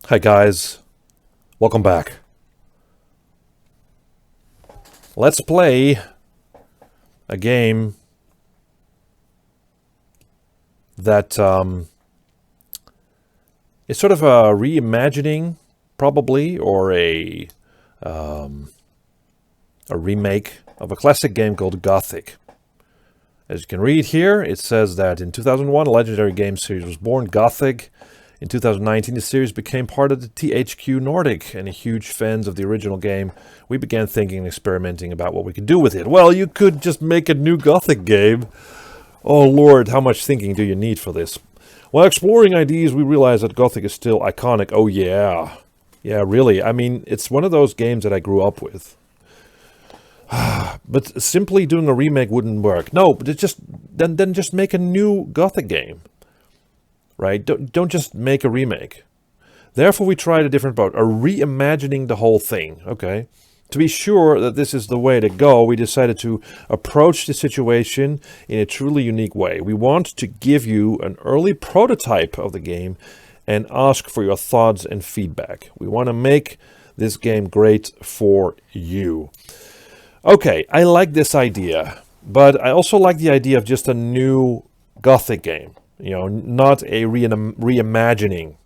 Hi guys, welcome back. Let's play a game that is sort of a reimagining, probably, or a remake of a classic game called Gothic. As you can read here, it says that in 2001, a legendary game series was born, Gothic. In 2019, the series became part of the THQ Nordic, and huge fans of the original game, we began thinking and experimenting about what we could do with it. Well, you could just make a new Gothic game. Oh lord, how much thinking do you need for this? While exploring ideas, we realized that Gothic is still iconic. Oh yeah. Yeah, really. I mean, it's one of those games that I grew up with. But simply doing a remake wouldn't work. No, but then just make a new Gothic game. Right? Don't just make a remake. Therefore, we tried a different approach, reimagining the whole thing. Okay. To be sure that this is the way to go, we decided to approach the situation in a truly unique way. We want to give you an early prototype of the game and ask for your thoughts and feedback. We want to make this game great for you. Okay, I like this idea, but I also like the idea of just a new Gothic game. You know, not a reimagining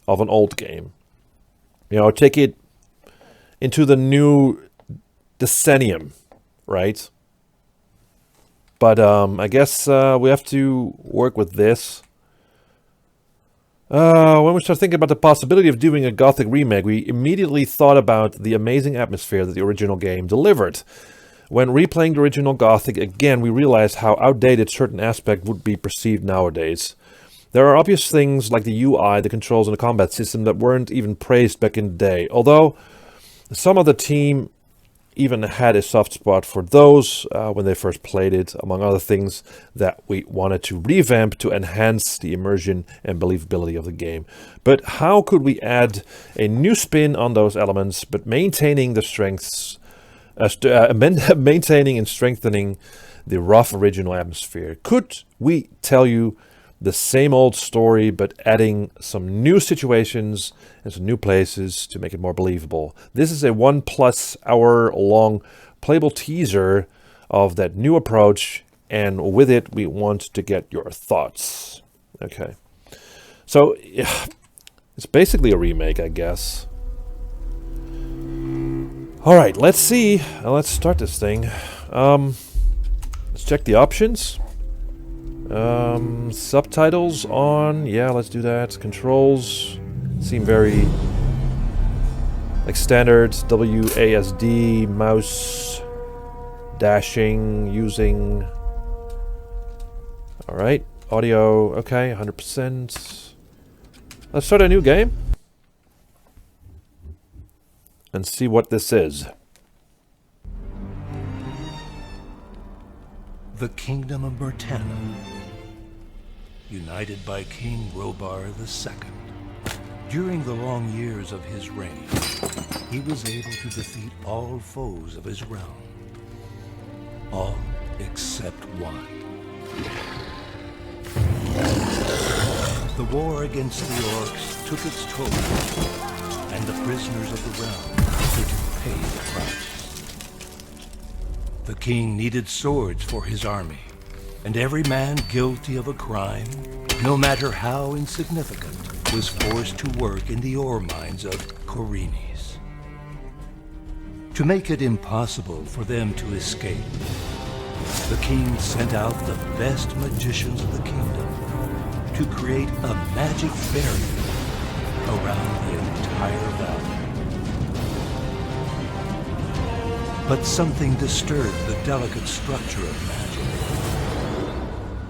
of an old game. You know, take it into the new decennium, right? But I guess we have to work with this. When we started thinking about the possibility of doing a Gothic remake, we immediately thought about the amazing atmosphere that the original game delivered. When replaying the original Gothic again, we realized how outdated certain aspects would be perceived nowadays. There are obvious things like the UI, the controls, and the combat system that weren't even praised back in the day. Although some of the team even had a soft spot for those when they first played it, among other things that we wanted to revamp to enhance the immersion and believability of the game. But how could we add a new spin on those elements, but maintaining the strengths, maintaining and strengthening the rough original atmosphere? Could we tell you the same old story, but adding some new situations and some new places to make it more believable? This is a 1+ hour long playable teaser of that new approach, and with it, we want to get your thoughts. Okay. So, it's basically a remake, I guess. Alright, let's see. Let's start this thing. Let's check the options. Subtitles on. Yeah, let's do that. Controls seem very like standard WASD, mouse dashing, using. Alright, audio, okay, 100%. Let's start a new game and see what this is. The Kingdom of Murtana, united by King Robar II. During the long years of his reign, he was able to defeat all foes of his realm. All except one. The war against the orcs took its toll, and the prisoners of the realm had to pay the price. The king needed swords for his army, and every man guilty of a crime, no matter how insignificant, was forced to work in the ore mines of Korinis. To make it impossible for them to escape, the king sent out the best magicians of the kingdom to create a magic barrier around the entire valley. But something disturbed the delicate structure of magic.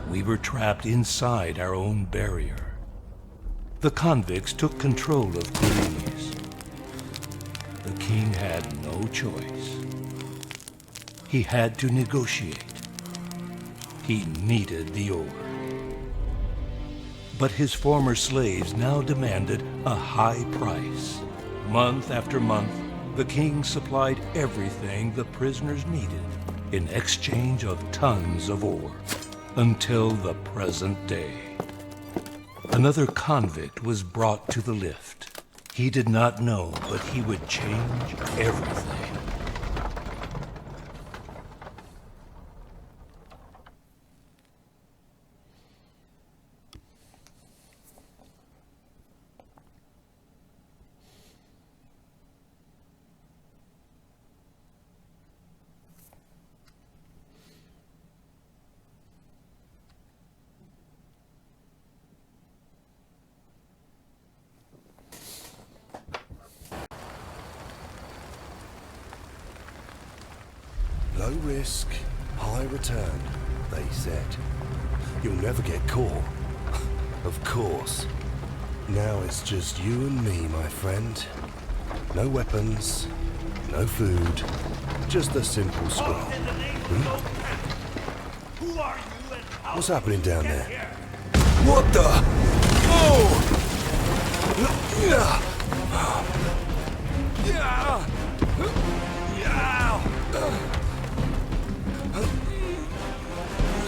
We were trapped inside our own barrier. The convicts took control of Korinis. The king had no choice. He had to negotiate. He needed the ore. But his former slaves now demanded a high price. Month after month, the king supplied everything the prisoners needed in exchange of tons of ore, until the present day. Another convict was brought to the lift. He did not know, but he would change everything. Low risk, high return, they said. You'll never get caught. Of course. Now it's just you and me, my friend. No weapons, no food, just a simple scroll. Who are you and how What's happening down get there? here? What the? Oh!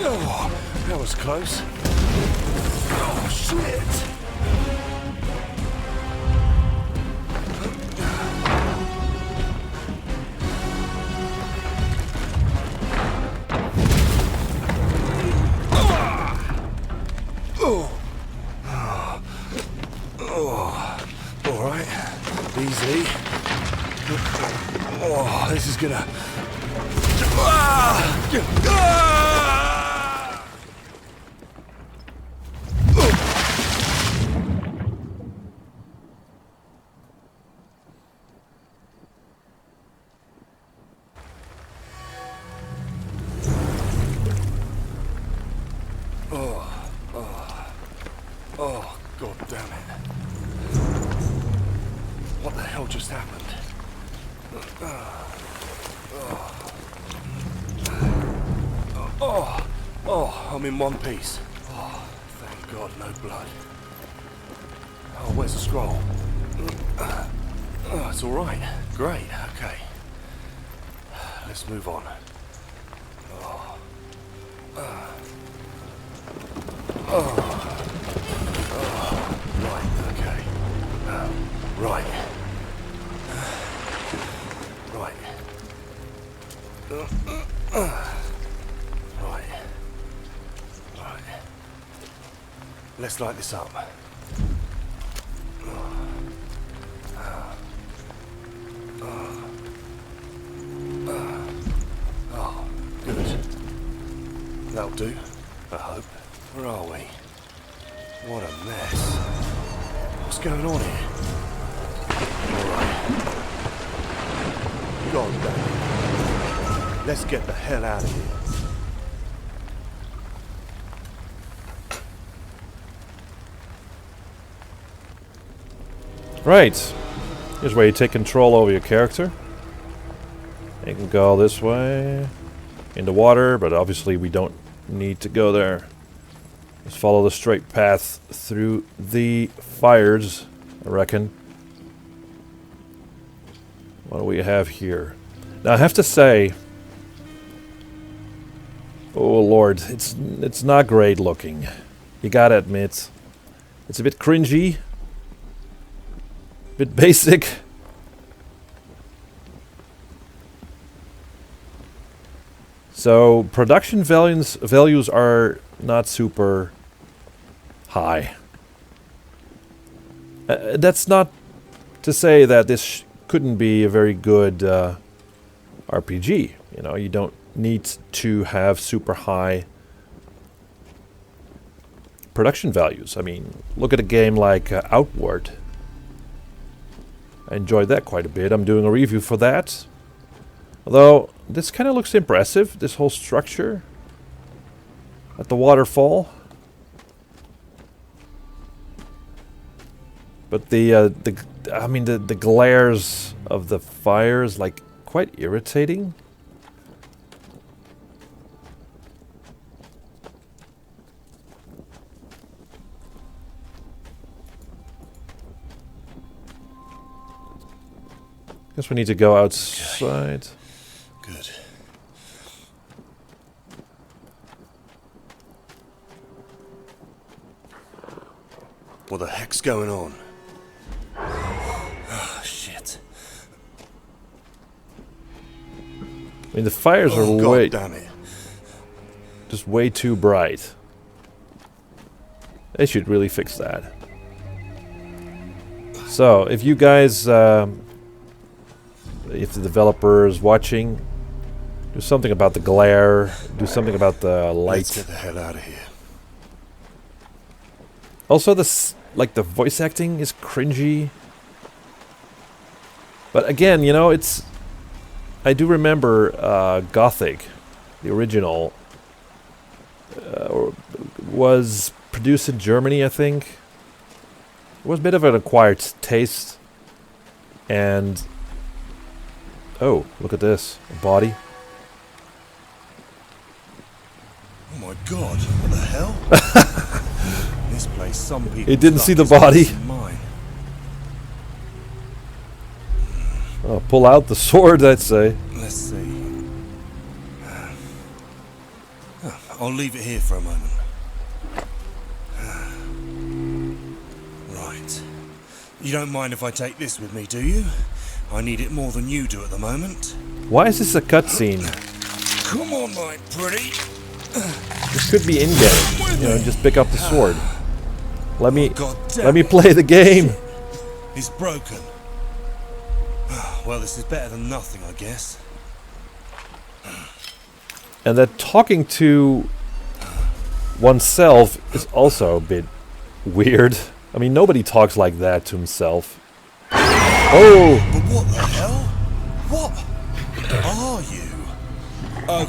Oh, that was close. Oh, shit! All right, easy. Oh, this is gonna. Oh, god damn it. What the hell just happened? Oh, I'm in one piece. Oh, thank God, no blood. Oh, where's the scroll? Oh, it's all right. Great, okay. Let's move on. Right, okay. Right. Right. Right. Right. Let's light this up. Oh, good. That'll do, I hope. Where are we? What a mess. What's going on here? Alright. God damn it. Let's get the hell out of here. Right. Here's where you take control over your character. You can go this way. In the water, but obviously we don't need to go there. Just follow the straight path through the fires, I reckon. What do we have here? Now I have to say, oh lord, it's not great looking. You gotta admit, it's a bit cringy, a bit basic. So production values are not super high. That's not to say that this couldn't be a very good RPG. You know, you don't need to have super high production values. I mean, look at a game like Outward. I enjoyed that quite a bit. I'm doing a review for that. Although, this kind of looks impressive, this whole structure at the waterfall. But I mean, the glares of the fire is like quite irritating. Guess we need to go outside. Good. What the heck's going on? I mean, the fires are Oh, way... God damn it. just way too bright. They should really fix that. So, if you guys... if the developer is watching, do something about the glare, do something about the light. Let's get the hell out of here. Also, this, like, the voice acting is cringy. But again, you know, it's... I do remember Gothic, the original, was produced in Germany, I think. It was a bit of an acquired taste. And... oh, look at this. A body. Oh my God, what the hell? This place, some people... It didn't see the body. Mine. Oh, pull out the sword, I'd say. Let's see. I'll leave it here for a moment. Right. You don't mind if I take this with me, do you? I need it more than you do at the moment. Why is this a cutscene? Come on, my pretty. This could be in-game. You know, just pick up the sword. Let me God play the game. It's broken. Well, this is better than nothing, I guess. And that talking to oneself is also a bit weird. I mean, nobody talks like that to himself. Oh! But what the hell? What are you?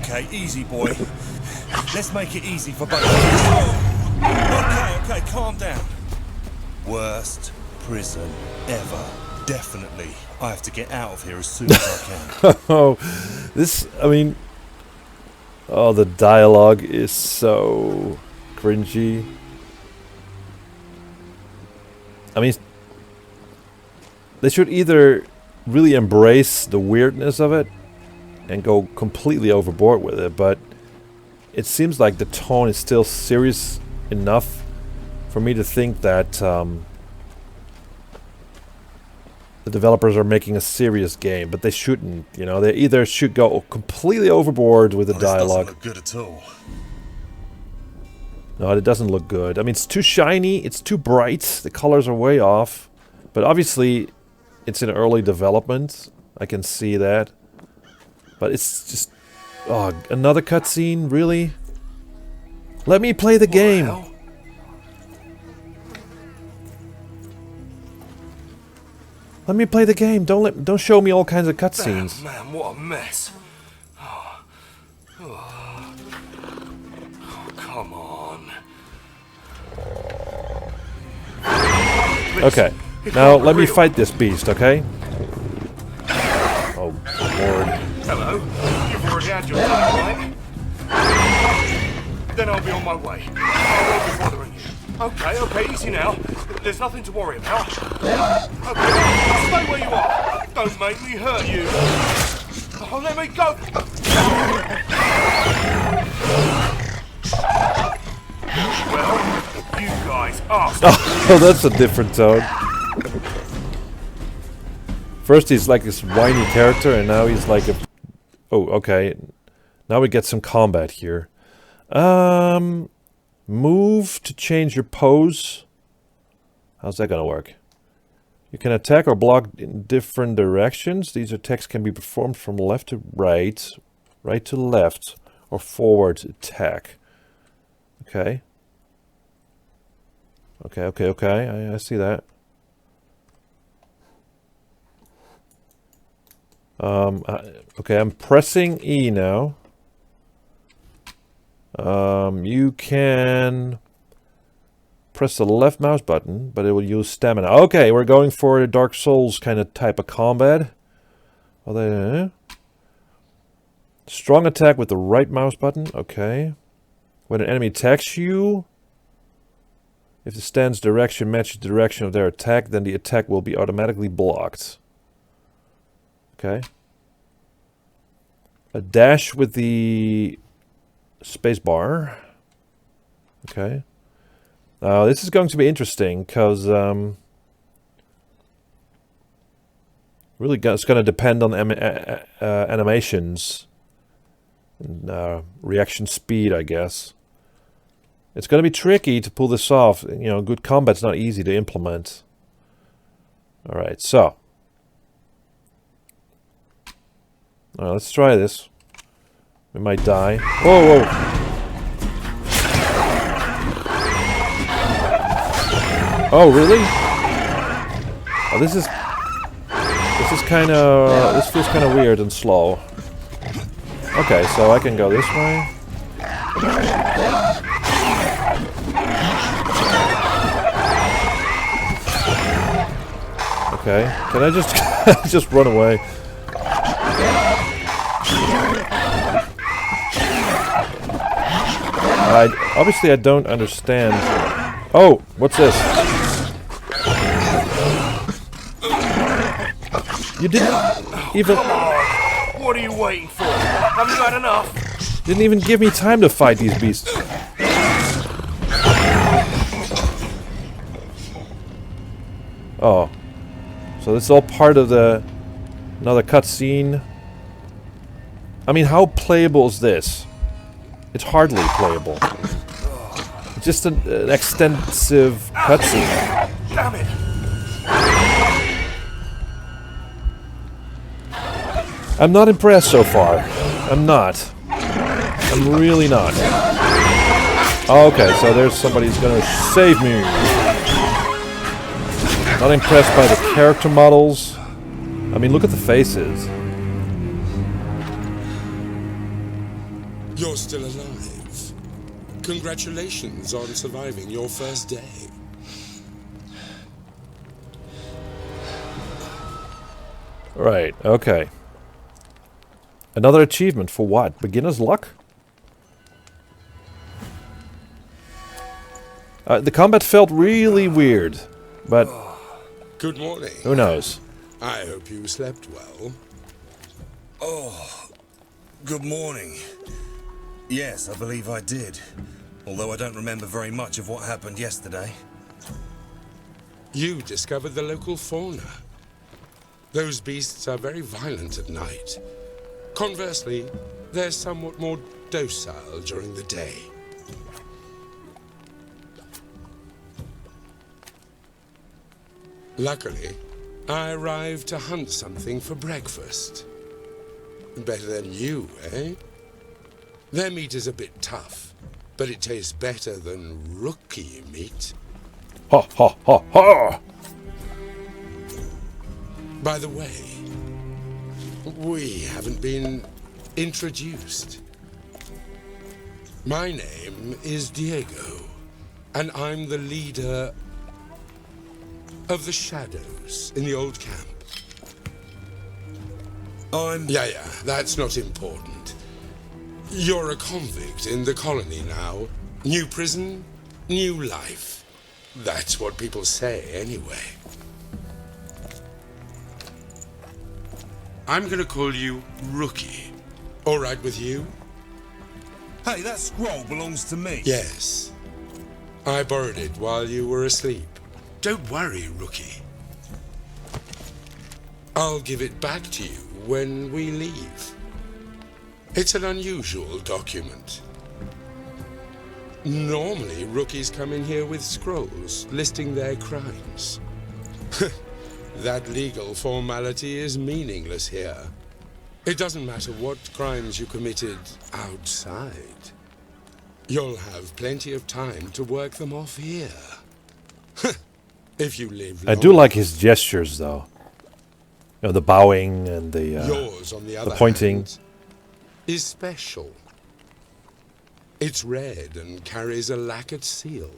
Okay, easy, boy. Let's make it easy for both of us. Okay, calm down. Worst prison ever. Definitely. I have to get out of here as soon as I can. Oh, this, I mean... oh, the dialogue is so cringy. I mean, they should either really embrace the weirdness of it and go completely overboard with it, but it seems like the tone is still serious enough for me to think that the developers are making a serious game, but they shouldn't. You know, they either should go completely overboard with the dialogue. This doesn't look good at all. No, it doesn't look good. I mean, it's too shiny, it's too bright, the colors are way off. But obviously, it's in early development. I can see that. But it's just... oh, another cutscene? Really? Let me play the game! Hell? Let me play the game. Don't show me all kinds of cutscenes. Man, what a mess. Come on. Okay. Now let me fight this beast, okay? Oh, Lord. Hello. You've already had your time, right? Then I'll be on my way. I won't be bothering you. Okay, easy now. There's nothing to worry about. Okay, stay where you are. Don't make me hurt you. Oh, let me go. Well, you guys asked. Oh, that's a different tone. First he's like this whiny character, and now he's like a... oh, okay. Now we get some combat here. Move to change your pose. How's that gonna work? You can attack or block in different directions. These attacks can be performed from left to right, right to left, or forward attack. Okay. Okay. I see that. Okay, I'm pressing E now. You can press the left mouse button, but it will use stamina. Okay, we're going for a Dark Souls kind of type of combat. Strong attack with the right mouse button. Okay. When an enemy attacks you, if the stand's direction matches the direction of their attack, then the attack will be automatically blocked. Okay. A dash with the space bar. Okay. Now this is going to be interesting because really it's going to depend on animations And reaction speed, I guess. It's going to be tricky to pull this off. You know, good combat's not easy to implement. Alright, so. Alright, let's try this. We might die. Whoa, whoa! Oh, really? Oh, this is kind of... this feels kind of weird and slow. Okay, so I can go this way. Okay, can I just just run away? Obviously I don't understand. Oh, what's this? You didn't even... What are you waiting for? Have you had enough? Didn't even give me time to fight these beasts. Oh. So this is all part of the... another cutscene. I mean, how playable is this? It's hardly playable. It's just an extensive cutscene. Damn it! I'm not impressed so far. I'm not. I'm really not. Okay, so there's somebody who's gonna save me. Not impressed by the character models. I mean, look at the faces. You're still alive. Congratulations on surviving your first day. Right, okay. Another achievement for what? Beginner's luck? The combat felt really weird, but Good morning. who knows? I hope you slept well. Oh, good morning. Yes, I believe I did. Although I don't remember very much of what happened yesterday. You discovered the local fauna. Those beasts are very violent at night. Conversely, they're somewhat more docile during the day. Luckily, I arrived to hunt something for breakfast. Better than you, eh? Their meat is a bit tough, but it tastes better than rookie meat. Ha ha ha ha! By the way, we haven't been introduced. My name is Diego, and I'm the leader of the Shadows in the old camp. Yeah, that's not important. You're a convict in the colony now. New prison, new life. That's what people say anyway. I'm gonna call you Rookie. All right with you? Hey, that scroll belongs to me. Yes. I borrowed it while you were asleep. Don't worry, Rookie. I'll give it back to you when we leave. It's an unusual document. Normally, rookies come in here with scrolls listing their crimes. That legal formality is meaningless here. It doesn't matter what crimes you committed outside. You'll have plenty of time to work them off here. If you live I long do like his gestures, though. You know, the bowing and the Yours, on the other pointing. hand, is special. It's red and carries a lacquered seal.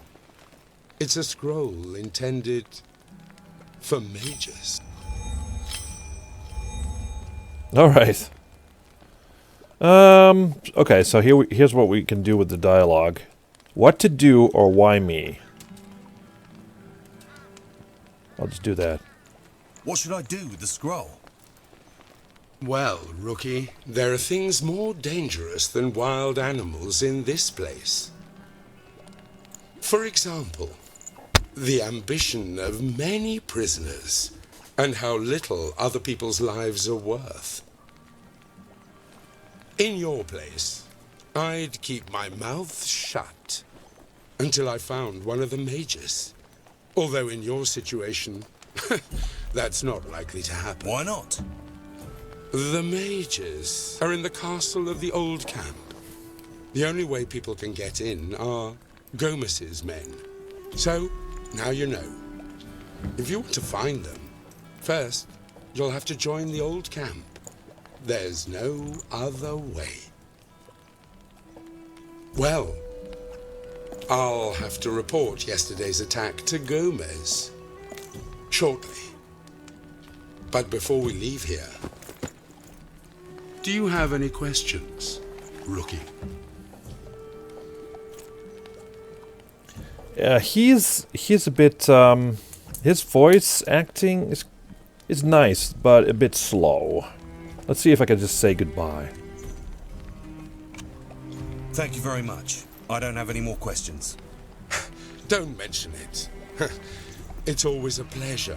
It's a scroll intended for mages. All right. Okay, so here's what we can do with the dialogue. What to do or why me? I'll just do that. What should I do with the scroll? Well, Rookie, there are things more dangerous than wild animals in this place. For example, the ambition of many prisoners and how little other people's lives are worth. In your place, I'd keep my mouth shut until I found one of the mages. Although in your situation, that's not likely to happen. Why not? The mages are in the castle of the old camp. The only way people can get in are Gomez's men. So, now you know. If you want to find them, first, you'll have to join the old camp. There's no other way. Well, I'll have to report yesterday's attack to Gomez shortly. But before we leave here, do you have any questions, rookie? He's a bit his voice acting is nice, but a bit slow. Let's see if I can just say goodbye. Thank you very much. I don't have any more questions. Don't mention it. It's always a pleasure.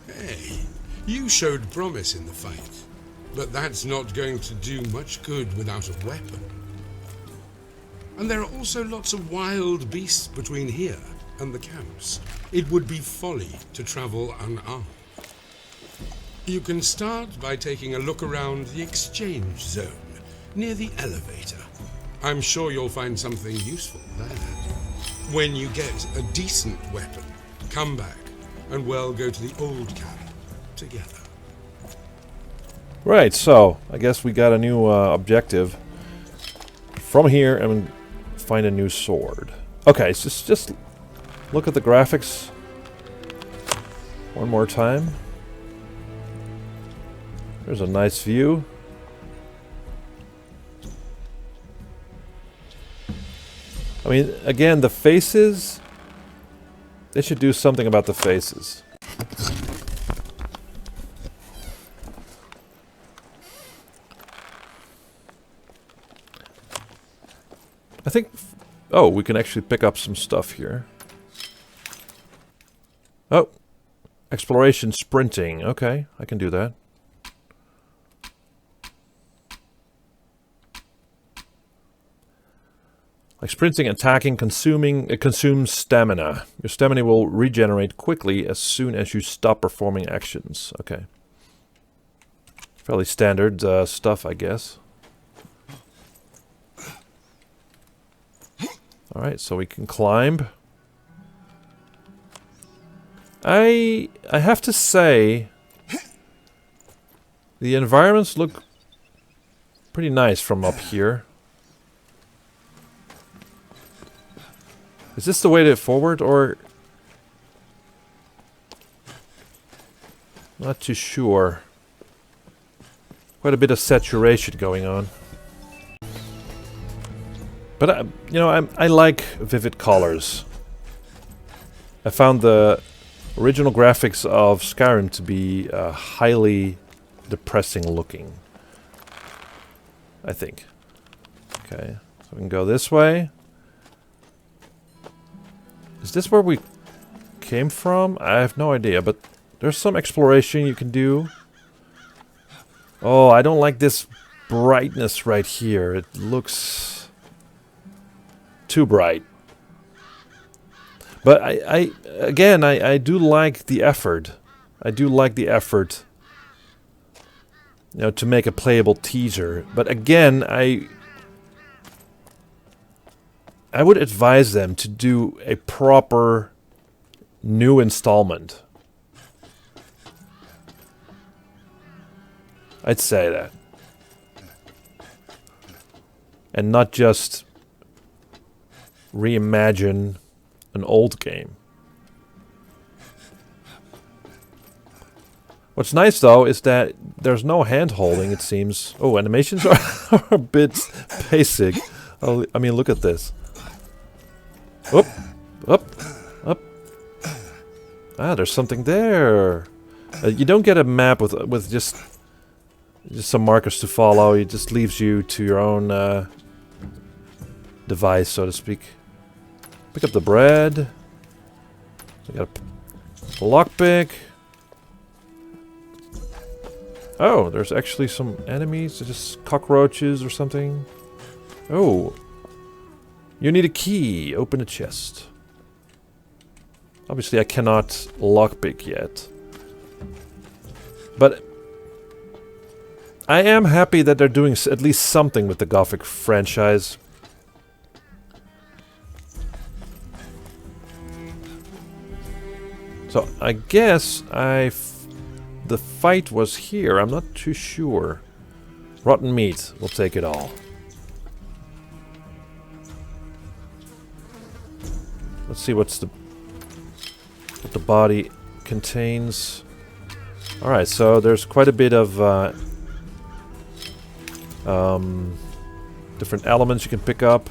Hey, you showed promise in the fight, but that's not going to do much good without a weapon. And there are also lots of wild beasts between here and the camps. It would be folly to travel unarmed. You can start by taking a look around the exchange zone near the elevator. I'm sure you'll find something useful there. When you get a decent weapon, come back and we'll go to the old camp together. Right, so I guess we got a new objective. From here, and find a new sword. Okay, so just look at the graphics one more time. There's a nice view. I mean, again, the faces, they should do something about the faces. I think... Oh, we can actually pick up some stuff here. Oh. Exploration sprinting. Okay, I can do that. Like sprinting, attacking, consuming, it consumes stamina. Your stamina will regenerate quickly as soon as you stop performing actions. Okay. Fairly standard stuff, I guess. Alright, so we can climb. I have to say, the environments look pretty nice from up here. Is this the way to forward, or... Not too sure. Quite a bit of saturation going on. But, you know, I like vivid colors. I found the original graphics of Skyrim to be highly depressing looking. I think. Okay, so we can go this way. Is this where we came from? I have no idea, but there's some exploration you can do. Oh, I don't like this brightness right here. It looks too bright. But I do like the effort. I do like the effort, you know, to make a playable teaser. But again, I would advise them to do a proper new installment. I'd say that. And not just reimagine an old game. What's nice though is that there's no hand holding, it seems. Oh, animations are a bit basic. Oh, I mean, look at this. Up, up, up. Ah, there's something there. You don't get a map with just some markers to follow. It just leaves you to your own device, so to speak. Pick up the bread. We got a lockpick. Oh, there's actually some enemies. Just cockroaches or something. Oh. You need a key. Open a chest. Obviously, I cannot lockpick yet. But I am happy that they're doing at least something with the Gothic franchise. So I guess the fight was here. I'm not too sure. Rotten meat. We'll take it all. Let's see what the body contains. Alright, so there's quite a bit of different elements you can pick up.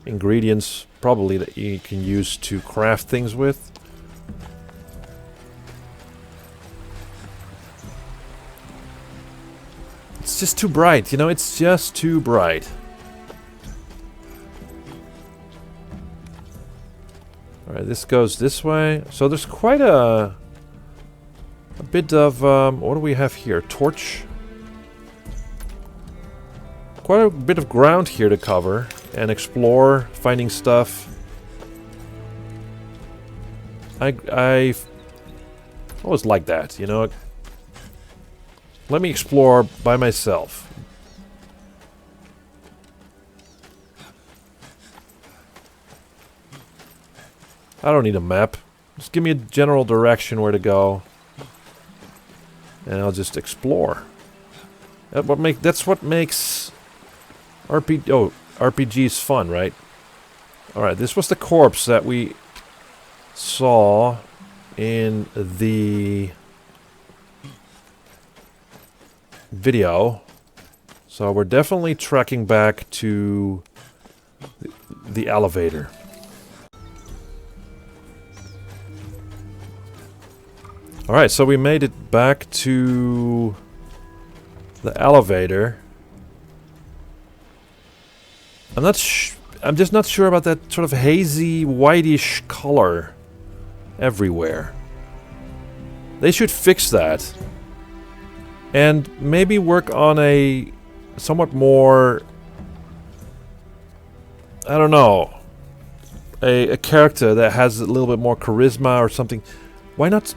Ingredients, probably, that you can use to craft things with. It's just too bright, you know, it's just too bright. Alright, this goes this way. So there's quite a bit of, what do we have here? Torch? Quite a bit of ground here to cover and explore, finding stuff. I always like that, you know. Let me explore by myself. I don't need a map. Just give me a general direction where to go. And I'll just explore. That's what makes RPGs fun, right? Alright, this was the corpse that we saw in the video. So we're definitely tracking back to the elevator. Alright, so we made it back to the elevator. I'm just not sure about that sort of hazy, whitish color everywhere. They should fix that. And maybe work on a somewhat more, I don't know, a character that has a little bit more charisma or something. Why not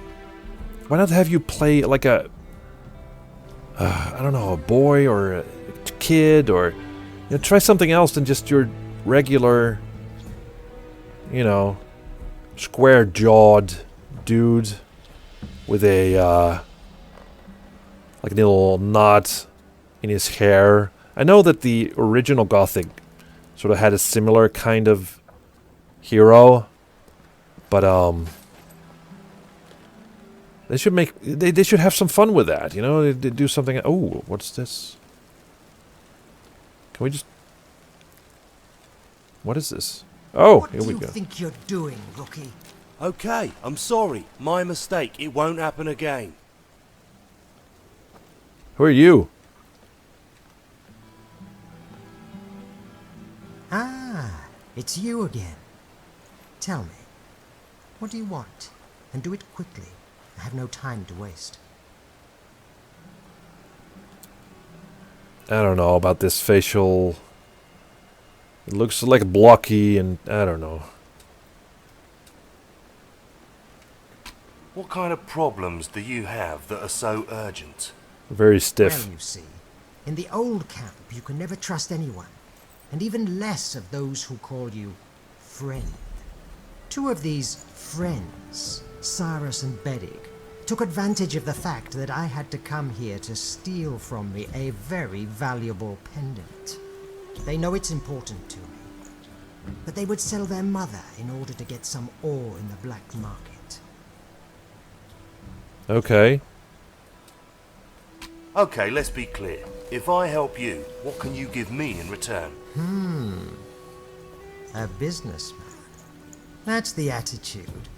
have you play like a, I don't know, a boy or a kid, or, you know, try something else than just your regular, you know, square-jawed dude with a, like a little knot in his hair. I know that the original Gothic sort of had a similar kind of hero, but they should have some fun with that, you know. They do something. Oh, what's this? Can we just? What is this? Oh, here we go. What do you think you're doing, rookie? Okay, I'm sorry. My mistake. It won't happen again. Who are you? Ah, it's you again. Tell me, what do you want? And do it quickly. I have no time to waste. I don't know about this facial. It looks like blocky, and I don't know. What kind of problems do you have that are so urgent? Very stiff. Well, you see, in the old camp you can never trust anyone, and even less of those who call you friend. Two of these friends, Cyrus and Bedig, took advantage of the fact that I had to come here to steal from me a very valuable pendant. They know it's important to me, but they would sell their mother in order to get some ore in the black market. Okay. Okay, let's be clear. If I help you, what can you give me in return? A businessman. That's the attitude.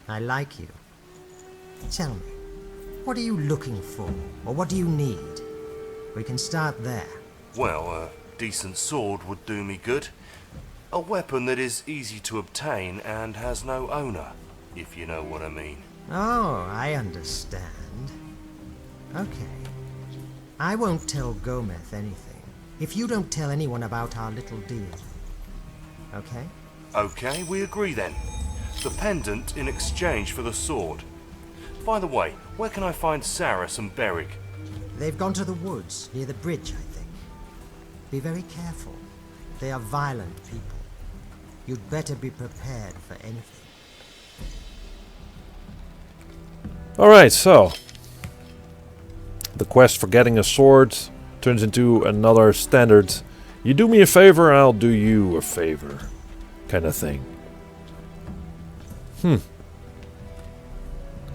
I like you. Tell me, what are you looking for, or what do you need? We can start there. Well, a decent sword would do me good. A weapon that is easy to obtain and has no owner, if you know what I mean. Oh, I understand. Okay. I won't tell Gomez anything if you don't tell anyone about our little deal. Okay? Okay, we agree then. The pendant in exchange for the sword. By the way, where can I find Saris and Beric? They've gone to the woods near the bridge, I think. Be very careful. They are violent people. You'd better be prepared for anything. Alright, so the quest for getting a sword turns into another standard you do me a favor, I'll do you a favor kind of thing.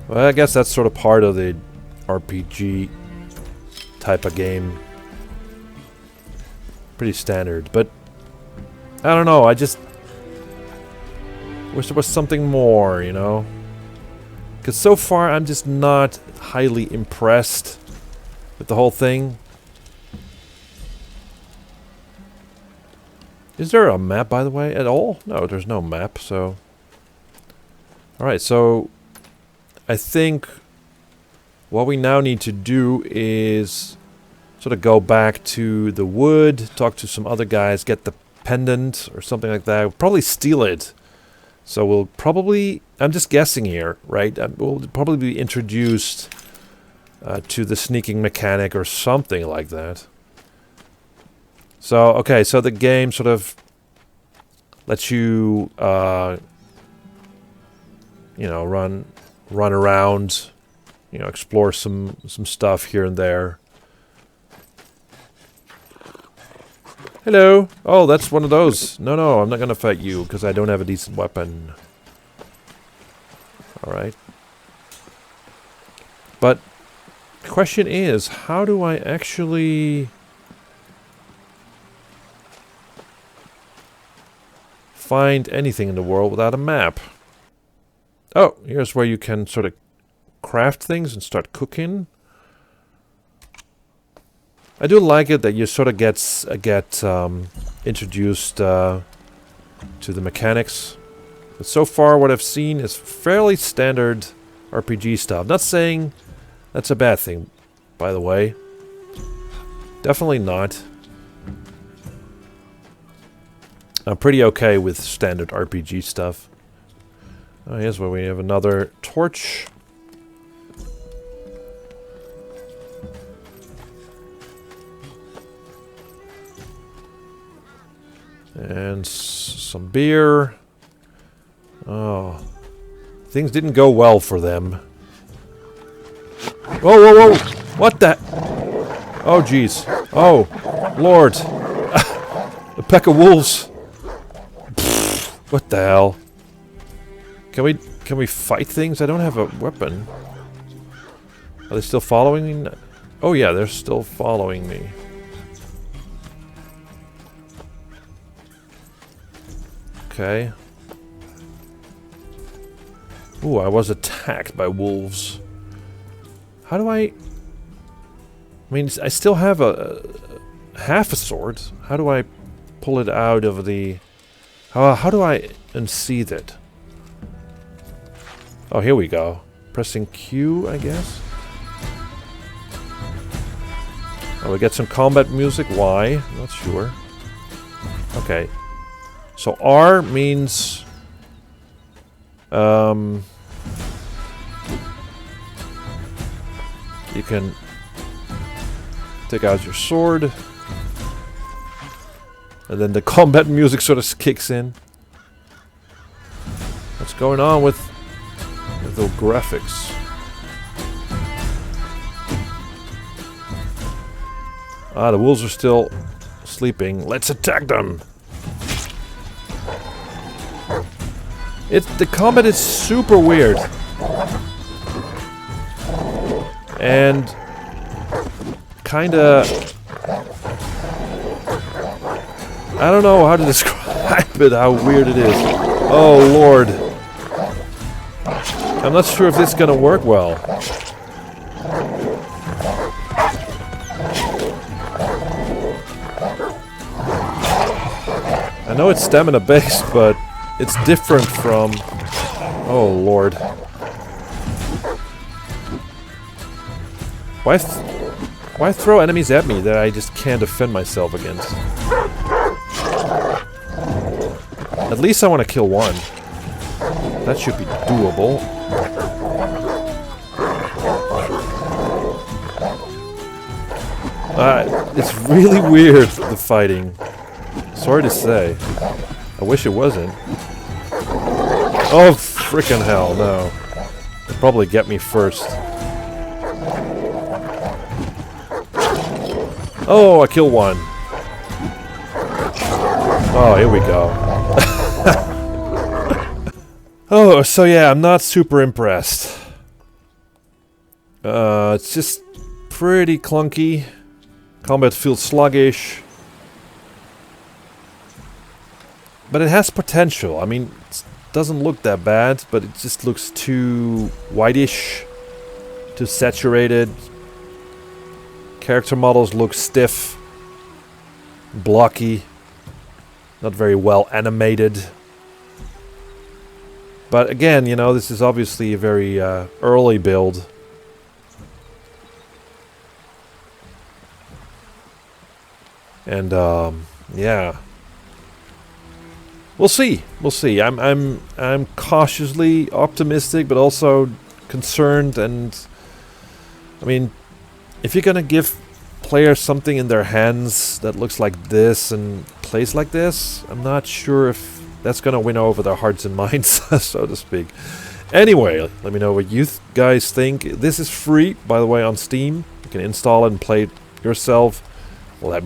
Well, I guess that's sort of part of the RPG type of game. Pretty standard, but I don't know, I just wish there was something more, you know? Because so far I'm just not highly impressed with the whole thing. Is there a map, by the way, at all? No, there's no map, so... Alright, so... I think... what we now need to do is... sort of go back to the wood, talk to some other guys, get the pendant or something like that. We'll probably steal it. So we'll probably... I'm just guessing here, right? We'll probably be introduced to the sneaking mechanic or something like that. So, okay, so the game sort of lets you, you know, run around, you know, explore some stuff here and there. Hello! Oh, that's one of those. No, I'm not gonna fight you, because I don't have a decent weapon. Alright. But, the question is, how do I actually... find anything in the world without a map? Oh, here's where you can sort of craft things and start cooking. I do like it that you sort of get introduced to the mechanics. But so far what I've seen is fairly standard RPG stuff. Not saying that's a bad thing, by the way. Definitely not. I'm pretty okay with standard RPG stuff. Oh, here's where we have another torch. And some beer. Oh. Things didn't go well for them. Whoa! What the? Oh, jeez. Oh, Lord. A pack of wolves. What the hell? Can we fight things? I don't have a weapon. Are they still following me? Oh yeah, they're still following me. Okay. Ooh, I was attacked by wolves. How do I mean, I still have half a sword. How do I pull it out of the... How do I unsheath it? Oh, here we go. Pressing Q, I guess. Oh, we get some combat music. Why? Not sure. Okay. So R means... you can take out your sword. And then the combat music sort of kicks in. What's going on with the graphics? Ah, the wolves are still sleeping. Let's attack them! The combat is super weird. And kinda... I don't know how to describe it, how weird it is. Oh, Lord. I'm not sure if this is gonna work well. I know it's stamina based, but it's different from... Oh, Lord. Why throw enemies at me that I just can't defend myself against? At least I want to kill one. That should be doable. It's really weird, the fighting. Sorry to say. I wish it wasn't. Oh, frickin' hell, no. They'll probably get me first. Oh, I killed one. Oh, here we go. Oh, so yeah, I'm not super impressed. It's just pretty clunky. Combat feels sluggish. But it has potential. I mean, it doesn't look that bad, but it just looks too whitish, too saturated. Character models look stiff, blocky, not very well animated. But again, you know, this is obviously a very early build. And yeah, we'll see. We'll see. I'm cautiously optimistic, but also concerned. And I mean, if you're gonna give players something in their hands that looks like this and plays like this, I'm not sure if that's gonna win over their hearts and minds, so to speak. Anyway, let me know what you guys think. This is free, by the way, on Steam. You can install it and play it yourself. Well, that